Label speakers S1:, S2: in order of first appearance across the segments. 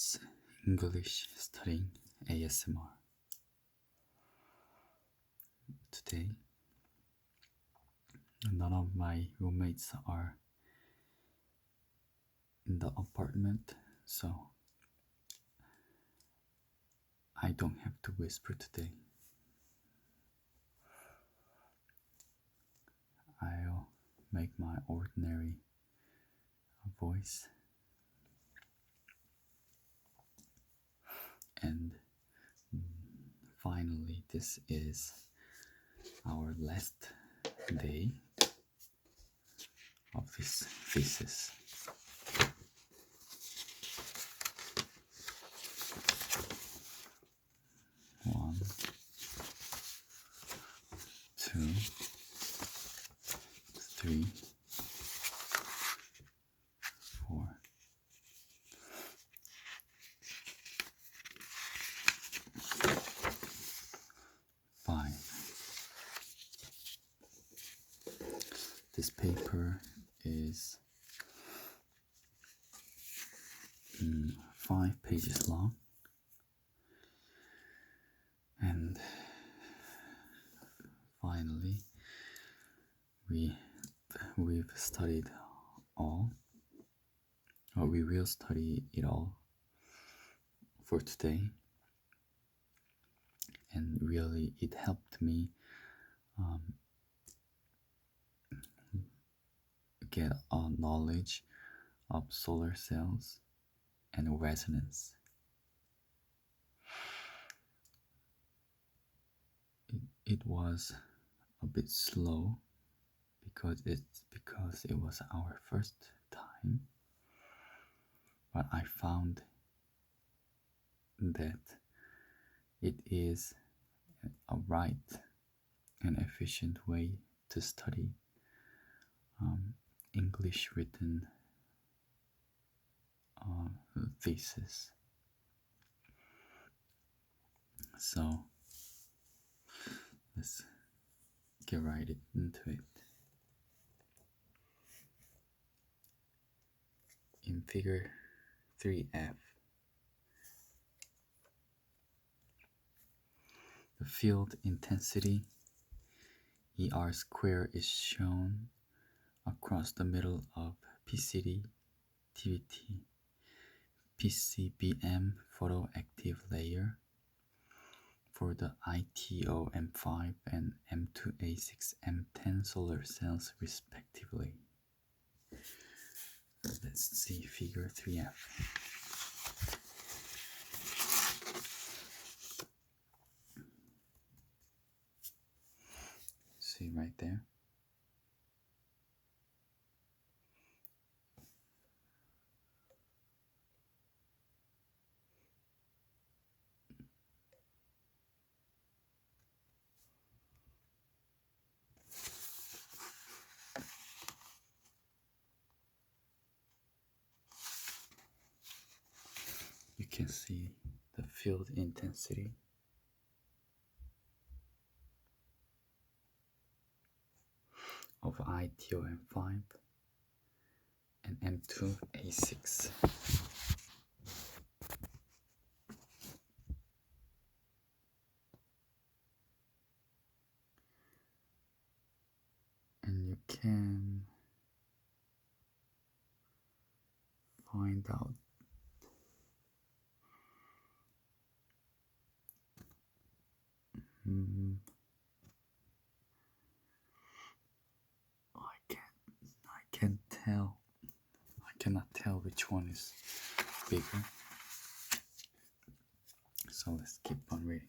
S1: It's English studying ASMR. Today, none of my roommates are in the apartment, so I don't have to whisper today. I'll make my ordinary voice. And finally, this is our last day of this thesis. One, two, three, four, five. This paper is 5 pages long, and finally we've studied all, or we will study it all for today, and really it helped me get a knowledge of solar cells and resonance. It was a bit slow because it was our first time, but I found that it is a right and efficient way to study English written thesis. So let's get right into it. In figure 3F, the field intensity ER square is shown across the middle of PCD, TVT, PCBM photoactive layer for the ITO M5 and M2A6 M10 solar cells respectively. Let's see figure 3F. See right there? You can see the field intensity. Of ITO M5 and M2A6. And you can find out I cannot tell which one is bigger. So let's keep on reading.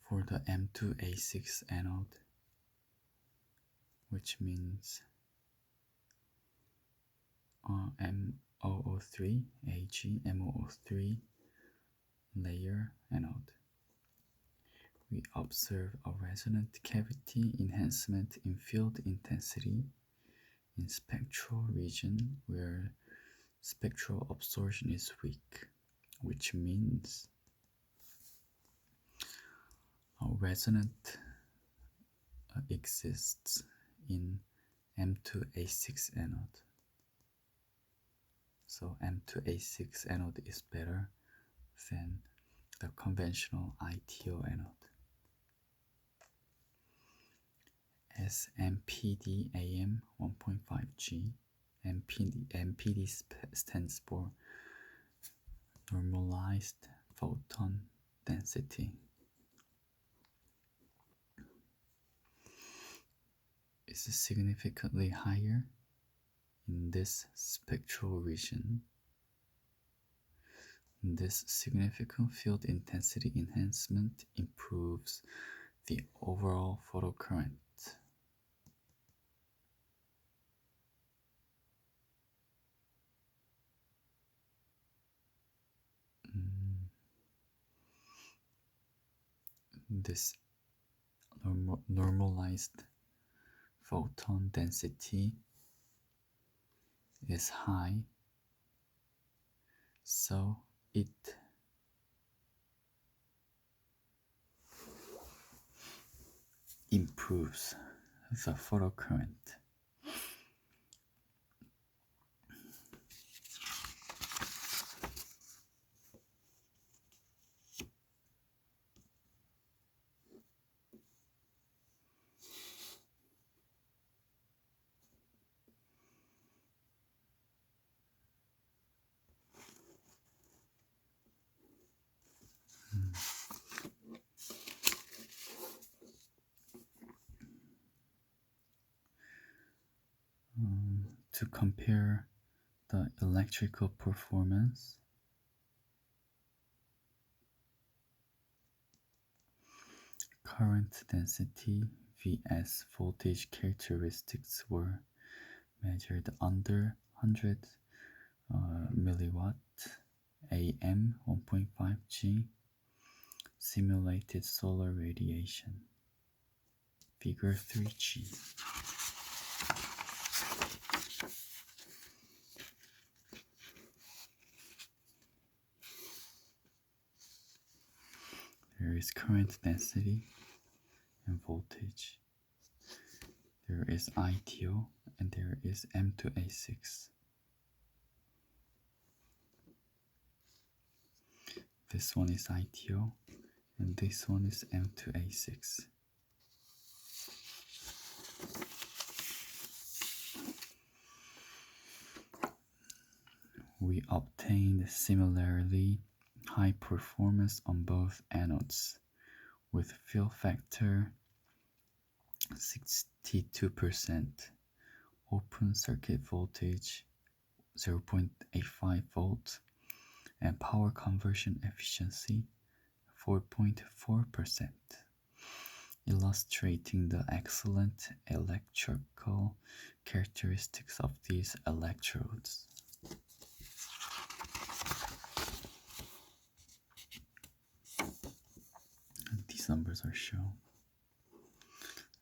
S1: For the M2A6 anode, which means MOO3 AG MOO3 layer anode, we observe a resonant cavity enhancement in field intensity in spectral region where spectral absorption is weak, which means resonant exists in M2A6 anode. So M2A6 anode is better than the conventional ITO anode. As MPD-AM 1.5G, MPD stands for normalized photon density. Is significantly higher in this spectral region. This significant field intensity enhancement improves the overall photocurrent. This normalized photon density is high, so it improves the photocurrent. To compare the electrical performance, current density vs voltage characteristics were measured under 100 milliwatt AM 1.5G simulated solar radiation. Figure 3G. There is current density and voltage. There is ITO and there is M2A6. This one is ITO and this one is M2A6. We obtained similarly high performance on both anodes with fill factor 62%, open circuit voltage 0.85 volt, and power conversion efficiency 4.4%, illustrating the excellent electrical characteristics of these electrodes. And these numbers are shown.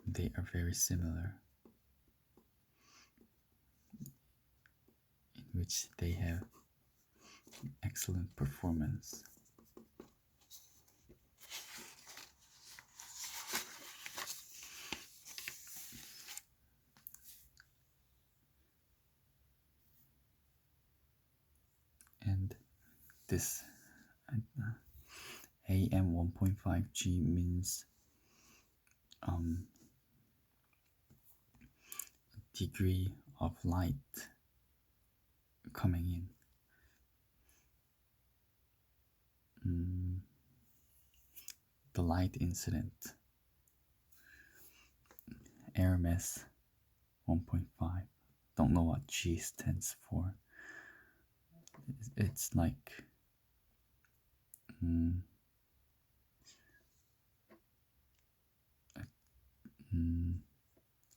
S1: They are very similar, in which they have excellent performance. And this AM 1.5G means degree of light coming in. The light incident, air mass 1.5. Don't know what G stands for. It's like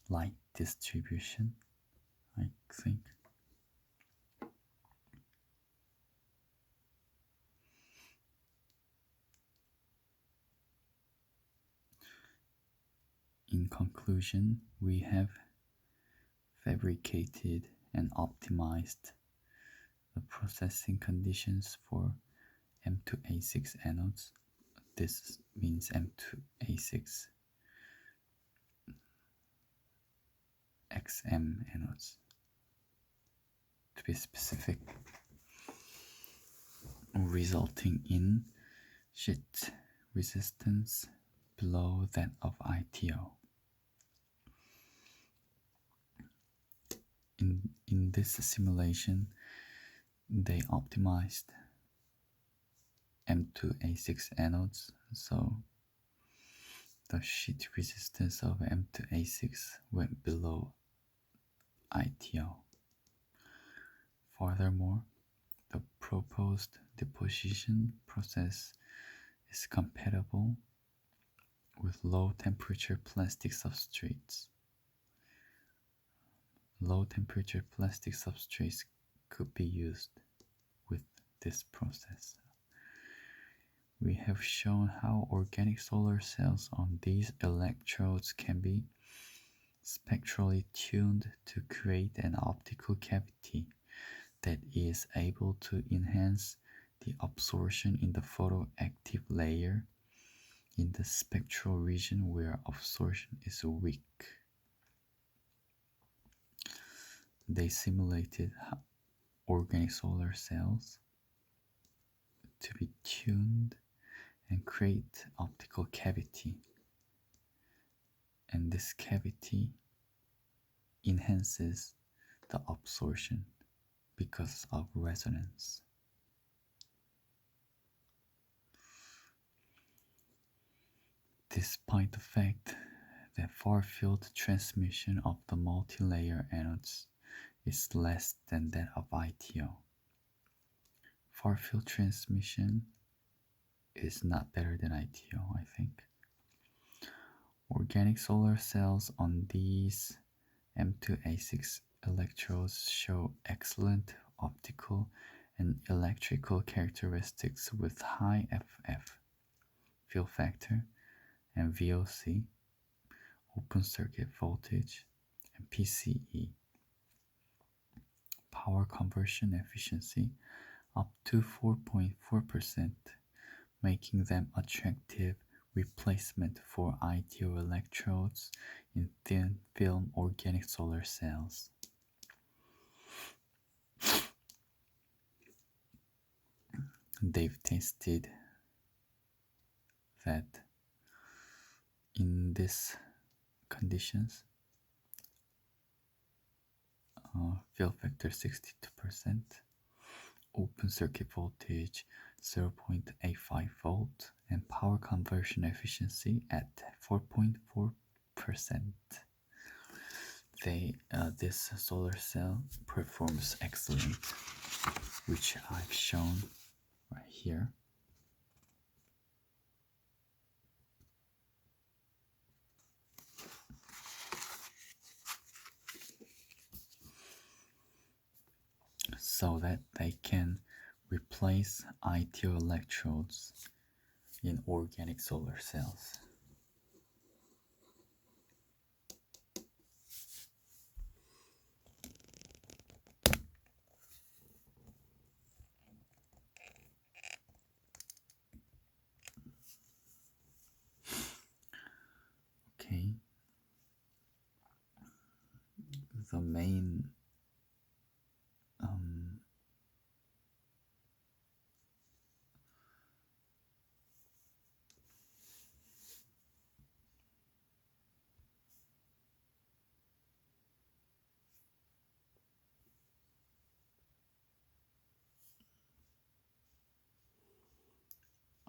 S1: light distribution, I think. In conclusion, we have fabricated and optimized the processing conditions for M2A6 anodes. This means M2A6 XM anodes, to be specific, resulting in sheet resistance below that of ITO. In this simulation, they optimized M2A6 anodes, so the sheet resistance of M2A6 went below ITO. Furthermore, the proposed deposition process is compatible with low temperature plastic substrates. Low temperature plastic substrates could be used with this process. We have shown how organic solar cells on these electrodes can be spectrally tuned to create an optical cavity that is able to enhance the absorption in the photoactive layer in the spectral region where absorption is weak. They simulated organic solar cells to be tuned and create optical cavity, and this cavity enhances the absorption because of resonance. Despite the fact that far-field transmission of the multi-layer anodes is less than that of ITO, far-field transmission is not better than ITO, I think. Organic solar cells on these M2A6 electrodes show excellent optical and electrical characteristics with high FF, field factor, and VOC, open circuit voltage, and PCE, power conversion efficiency, up to 4.4%, making them attractive replacement for ITO electrodes in thin film organic solar cells. They've tested that in these conditions, field factor 62%, open circuit voltage 0.85 volt, and power conversion efficiency at 4.4%. This solar cell performs excellent, which I've shown right here. So that they can replace ITO electrodes in organic solar cells. Okay, the main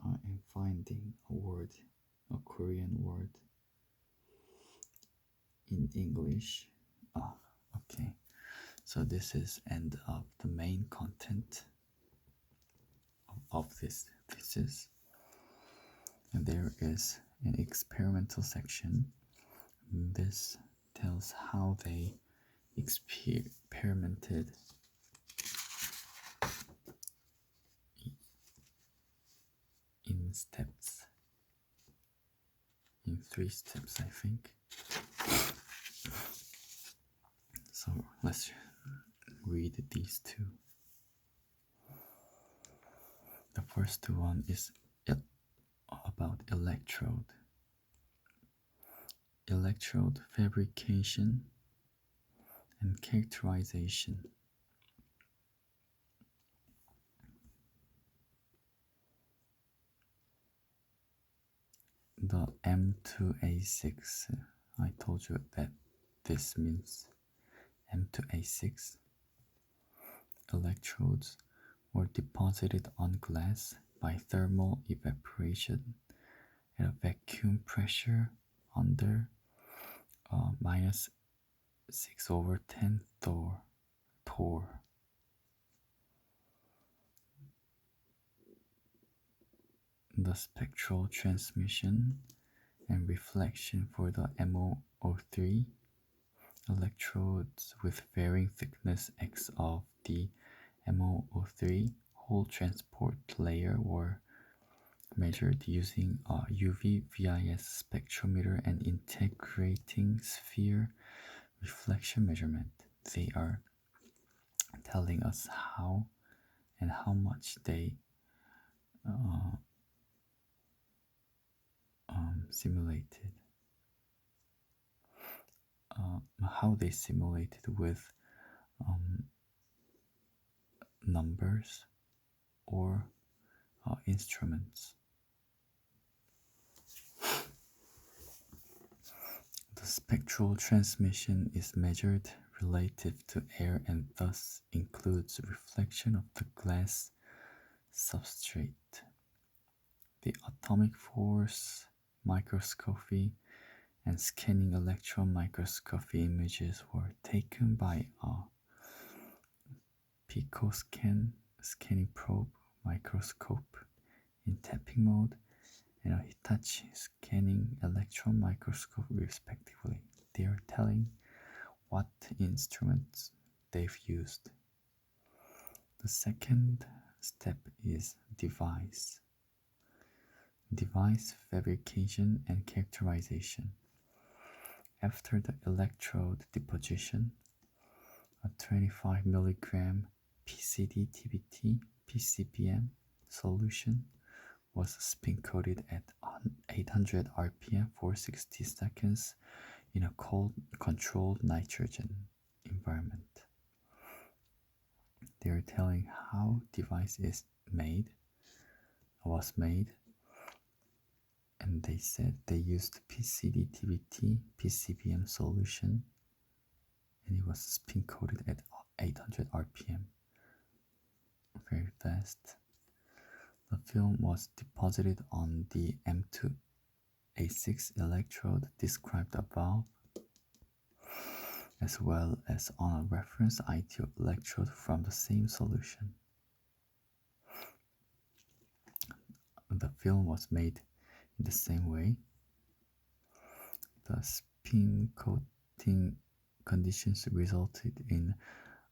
S1: I am finding a word, a Korean word in English. Okay. So this is end of the main content of this thesis. And there is an experimental section. This tells how they experimented in steps, in 3 steps, I think. So let's read these 2. The first one is about electrode. Electrode fabrication and characterization. The M2A6, I told you that this means M2A6 electrodes were deposited on glass by thermal evaporation at a vacuum pressure under minus 6/10 torr. The spectral transmission and reflection for the MO03 electrodes with varying thickness X of the MO03 whole transport layer were measured using a UV VIS spectrometer and integrating sphere reflection measurement. They are telling us how and how much they simulated, how they simulated with numbers or instruments. The spectral transmission is measured relative to air and thus includes reflection of the glass substrate. The atomic force microscopy and scanning electron microscopy images were taken by a picoscan scanning probe microscope in tapping mode and a Hitachi scanning electron microscope respectively. They are telling what instruments they've used. The second step is device fabrication and characterization. After the electrode deposition, a 25 milligram PCD-TBT PCBM solution was spin coated at 800 RPM for 60 seconds in a cold controlled nitrogen environment. They are telling how device was made, and they said they used PCD-TBT PCBM solution and it was spin coated at 800 RPM. Very fast. The film was deposited on the M2A6 electrode described above, as well as on a reference ITO electrode from the same solution. The film was made in the same way. The spin coating conditions resulted in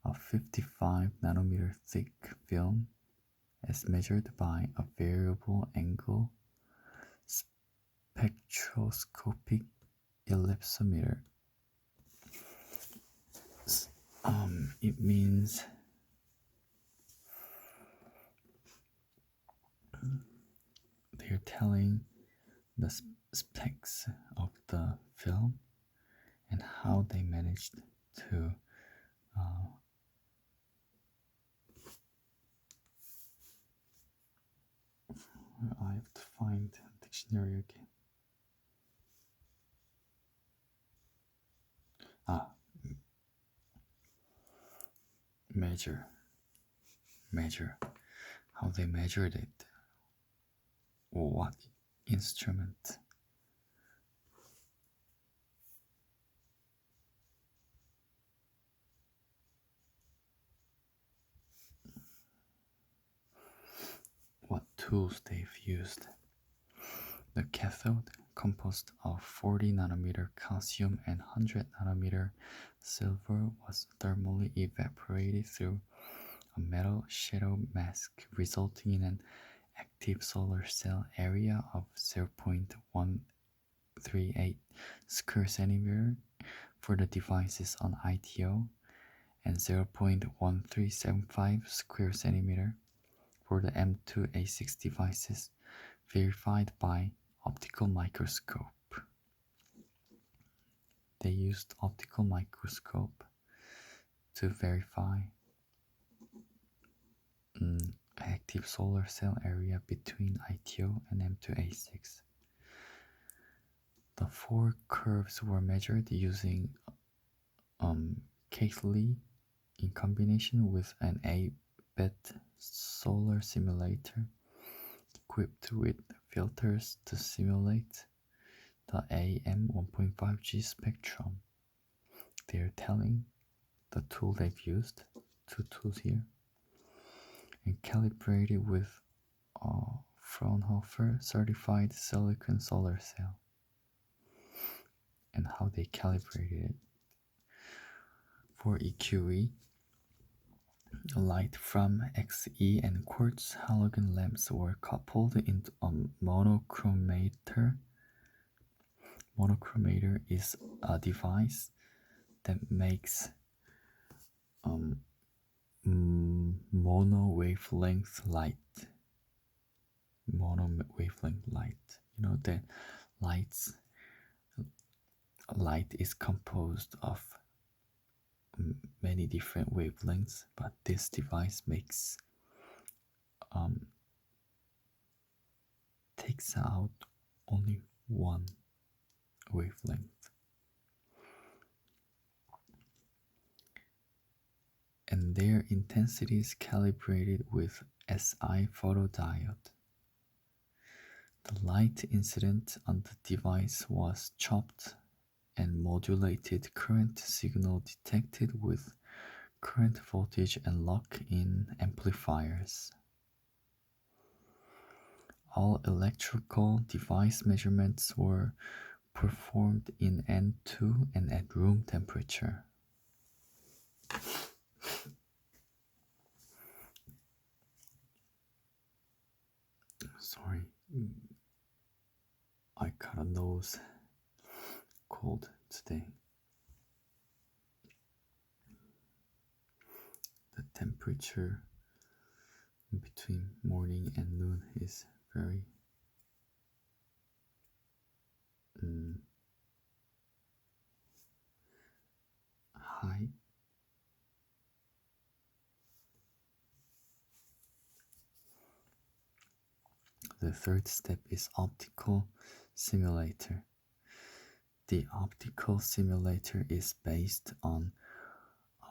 S1: a 55 nanometer thick film as measured by a variable angle spectroscopic ellipsometer. It means they're telling the specs of the film and how they managed to I have to find a dictionary again. Measure how they measured it, or what instrument. What tools they've used. The cathode, composed of 40 nanometer calcium and 100 nanometer silver, was thermally evaporated through a metal shadow mask, resulting in an active solar cell area of 0.138 square centimeter for the devices on ITO and 0.1375 square centimeter for the M2A6 devices, verified by optical microscope. They used optical microscope to verify active solar cell area between ITO and M2A6. The four curves were measured using Cayley in combination with an A-bit solar simulator equipped with filters to simulate the AM 1.5G spectrum. They're telling the tool they've used, two tools here, and calibrated with Fraunhofer certified silicon solar cell. And how they calibrated it. For EQE, light from XE and quartz halogen lamps were coupled into a monochromator. Monochromator is a device that makes mono wavelength light. Mono wavelength light. You know that light is composed of many different wavelengths, but this device takes out only one wavelength. And their intensity is calibrated with SI photodiode. The light incident on the device was chopped and modulated current signal detected with current voltage and lock-in amplifiers. All electrical device measurements were performed in N2 and at room temperature. Sorry, I got a nose cold today. The temperature between morning and noon is very high. The third step is optical simulator. The optical simulator is based on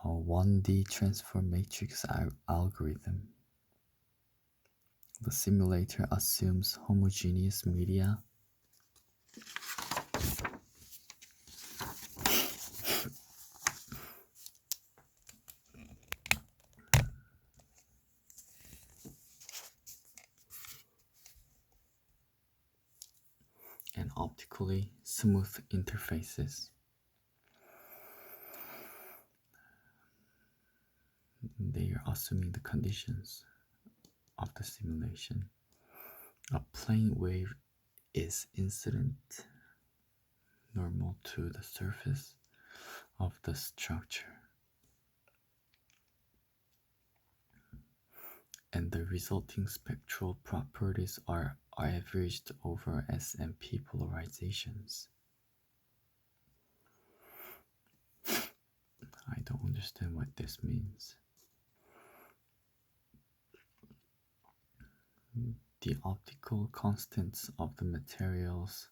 S1: a 1D transform matrix algorithm. The simulator assumes homogeneous media and optically smooth interfaces. They are assuming the conditions of the simulation. A plane wave is incident normal to the surface of the structure, and the resulting spectral properties are averaged over SMP polarizations. I don't understand what this means. The optical constants of the materials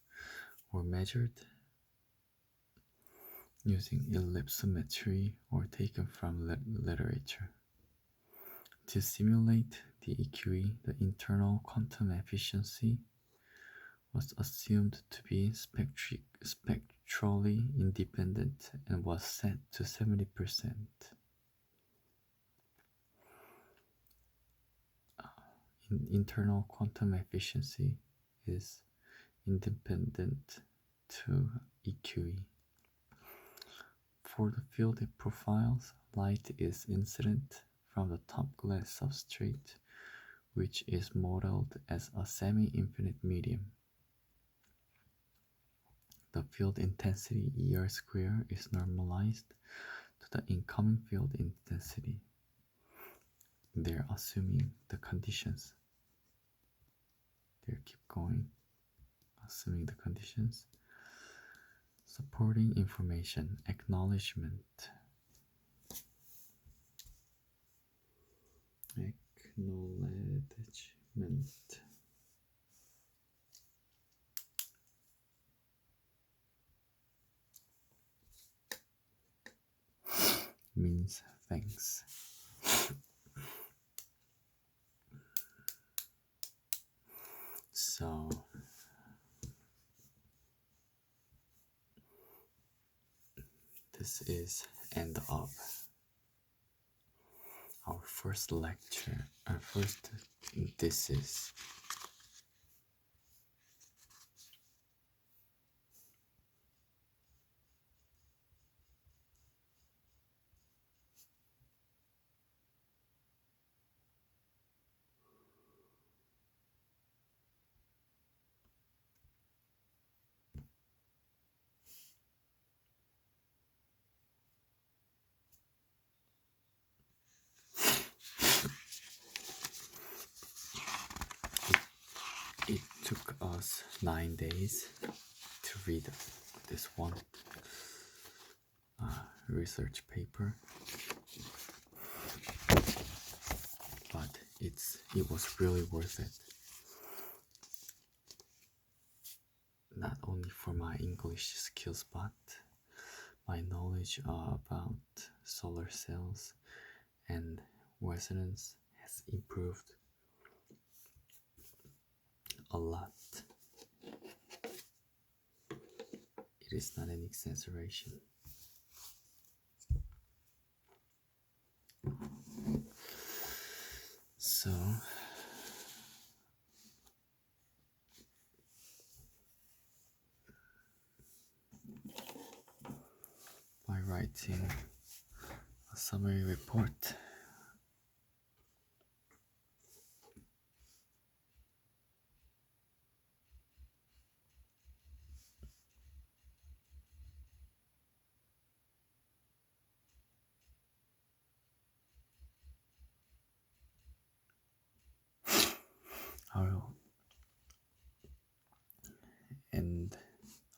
S1: were measured using ellipsometry or taken from literature. To simulate the EQE, the internal quantum efficiency was assumed to be spectrally independent and was set to 70%. Internal quantum efficiency is independent to EQE. For the field profiles, light is incident from the top glass substrate, which is modeled as a semi-infinite medium. The field intensity ER square is normalized to the incoming field intensity. They're assuming the conditions. They keep going assuming the conditions. Supporting information, acknowledgement. Acknowledgement means thanks. So this is end of our first lecture, our first thesis. It took us 9 days to read this one research paper, but it was really worth it. Not only for my English skills, but my knowledge about solar cells and resonance has improved a lot. It is not an exaggeration. So by writing a summary report,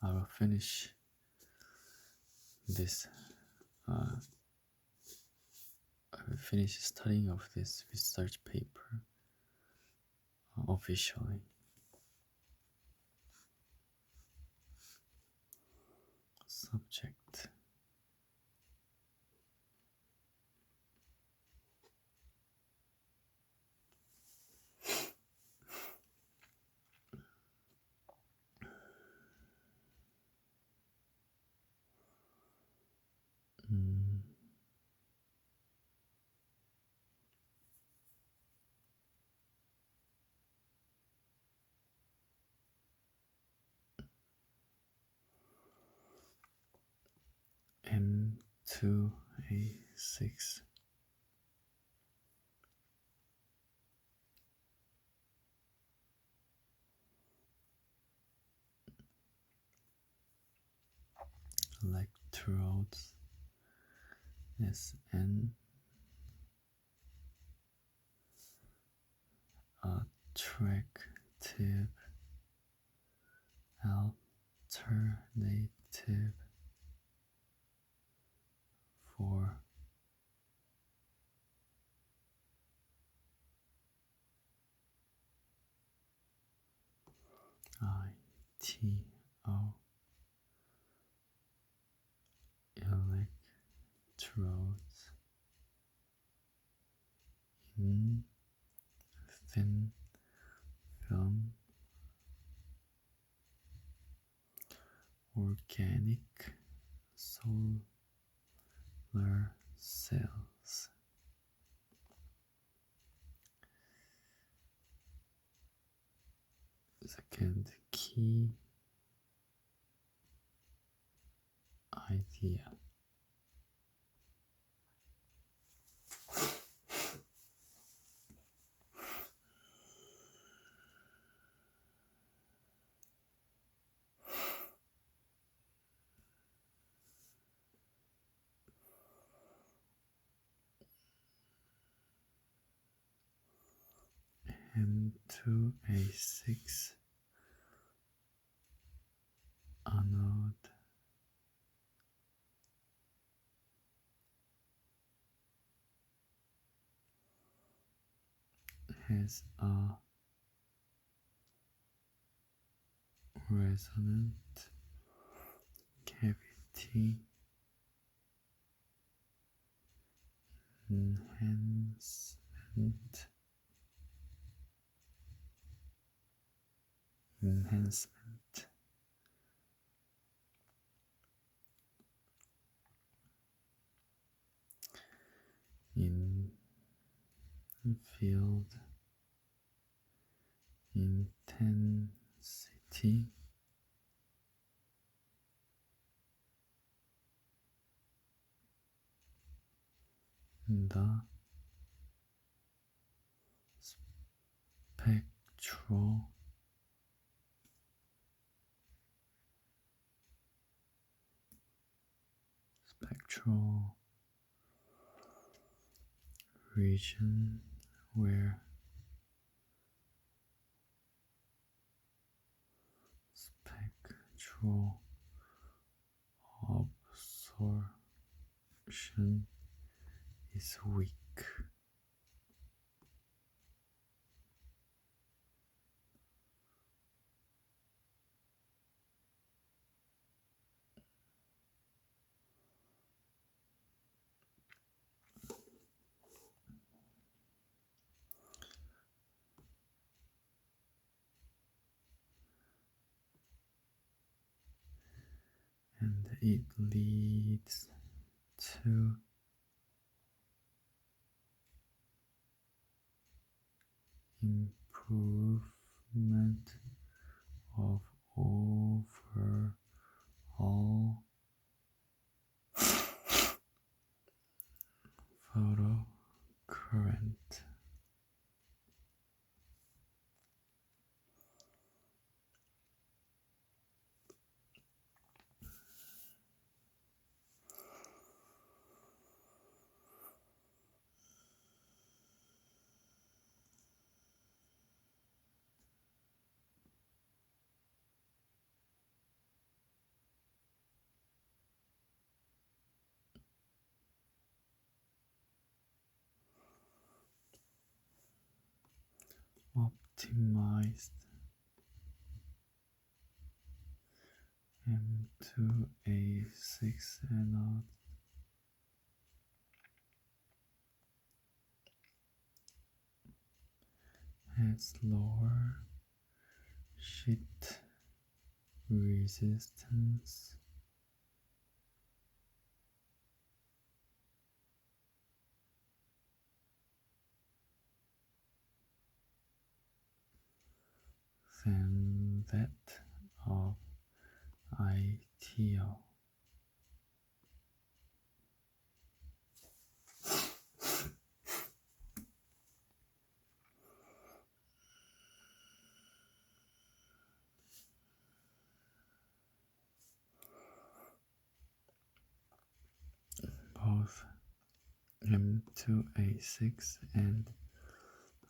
S1: I will finish this. I will finish studying of this research paper officially. Subject. M2A6. Electrodes SN attractive alternative for ITO electrodes in thin film organic solar cells. Second key idea. M2A6 anode has a resonant cavity enhancement in field intensity the spectral region where spectral absorption is weak. And it leads to improvement of overall photo current. Optimized M2A6 anode has lower sheet resistance than that of ITO. Both M2A6 and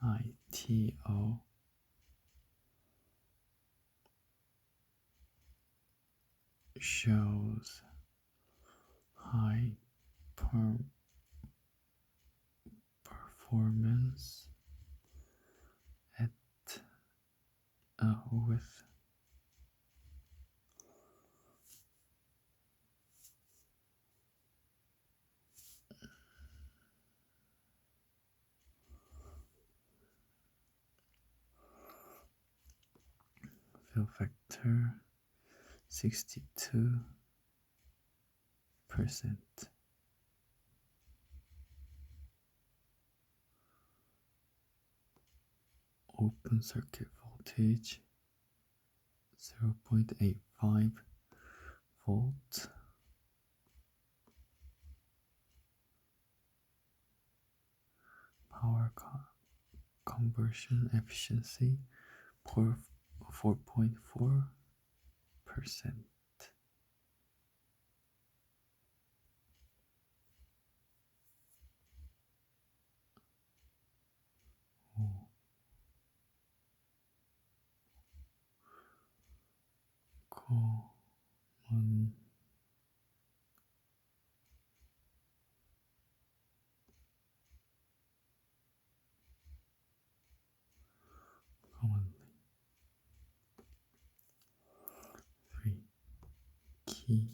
S1: ITO shows high performance at with fill factor 62%. Open circuit voltage 0.85 volts. Power conversion efficiency 4.4%. Cool. commonly. 3. Key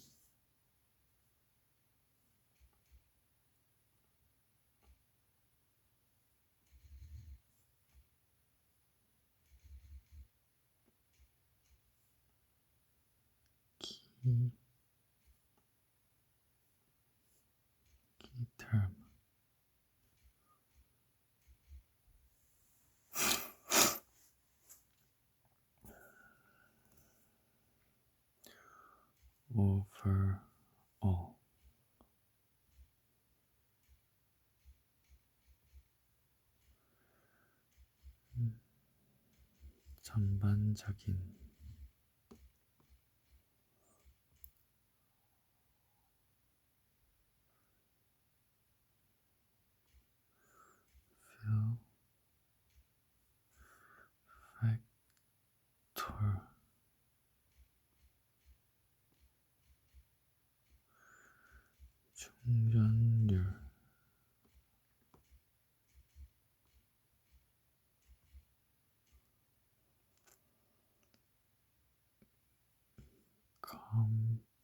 S1: term. Overall. 전반적인. Fill factor. 충전율.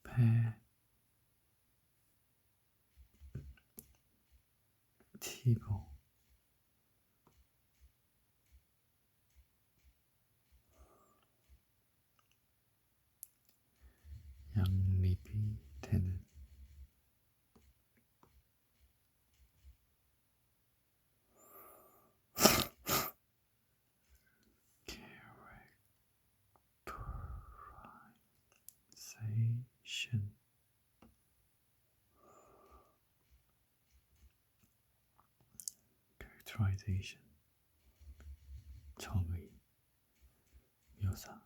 S1: competitive. 양립이 되는. characterization. characterization. 정의. 묘사.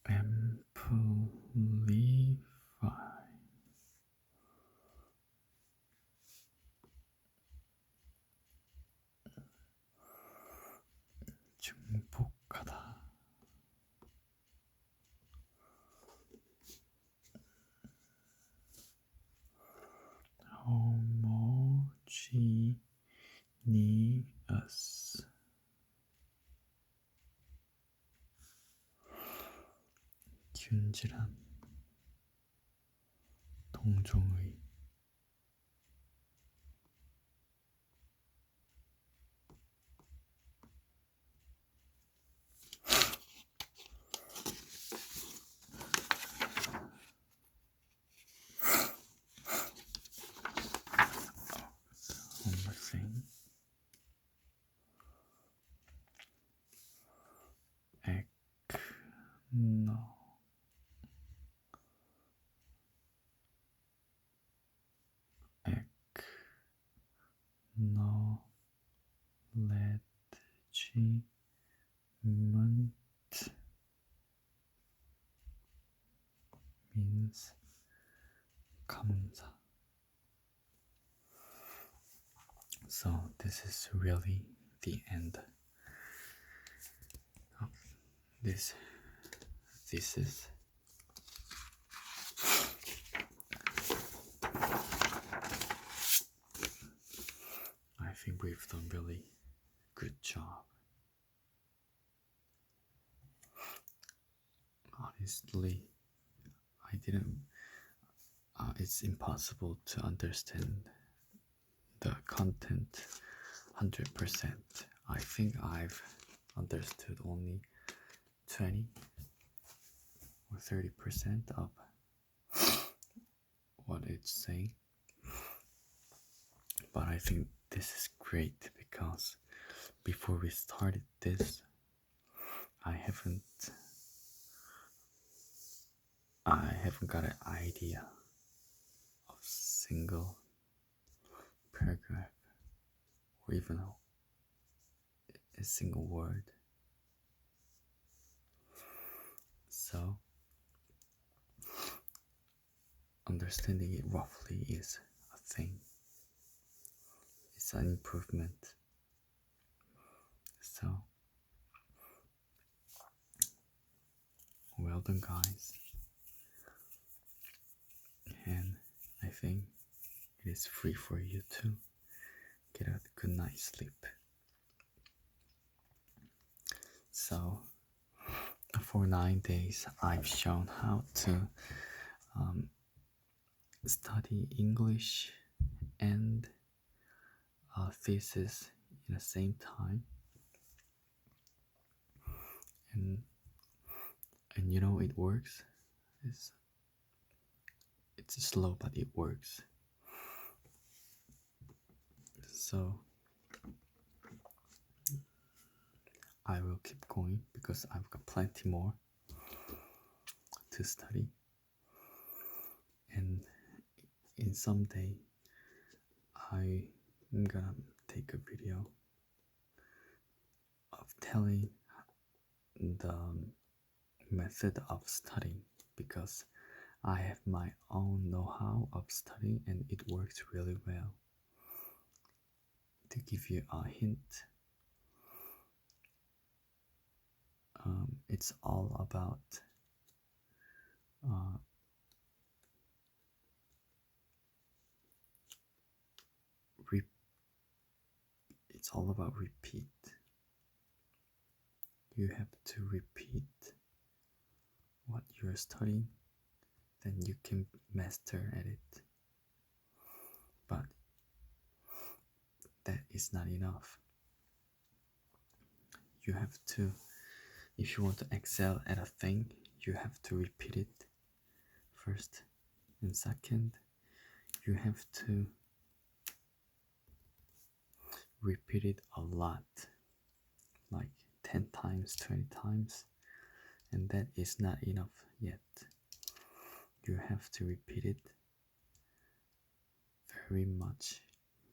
S1: amplify. 증폭하다. homogeneous. 균질한. 동종의. acknowledgement means 감사. So this is really the end of this thesis. I think we've done really good job. Honestly, I didn't. It's impossible to understand the content 100%. I think I've understood only 20 or 30% of what it's saying. But I think this is great because before we started this, I haven't got an idea of single paragraph or even a single word. So understanding it roughly is thing. It's an improvement. So, well done, guys. And I think it is free for you to get a good night's sleep. So, for 9 days, I've shown how to study English and a thesis in the same time. And you know, it works. It's slow, but it works. So I will keep going because I've got plenty more to study. And in some day, I'm gonna take a video of telling the method of studying, because I have my own know-how of studying and it works really well. To give you a hint, it's all about it's all about repeat. You have to repeat what you're studying, then you can master at it. But that is not enough. You have to, if you want to excel at a thing, you have to repeat it first. And second, you have to repeat it a lot, like 10 times, 20 times, and that is not enough yet. You have to repeat it very much,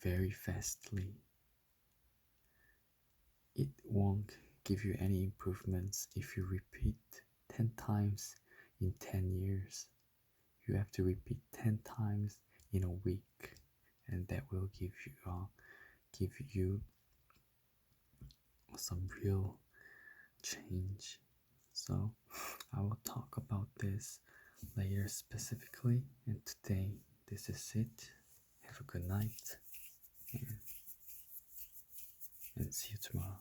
S1: very fastly. It won't give you any improvements if you repeat 10 times in 10 years. You have to repeat 10 times in a week, and that will give you some real change. So I will talk about this later specifically, and today this is it. Have a good night, and see you tomorrow.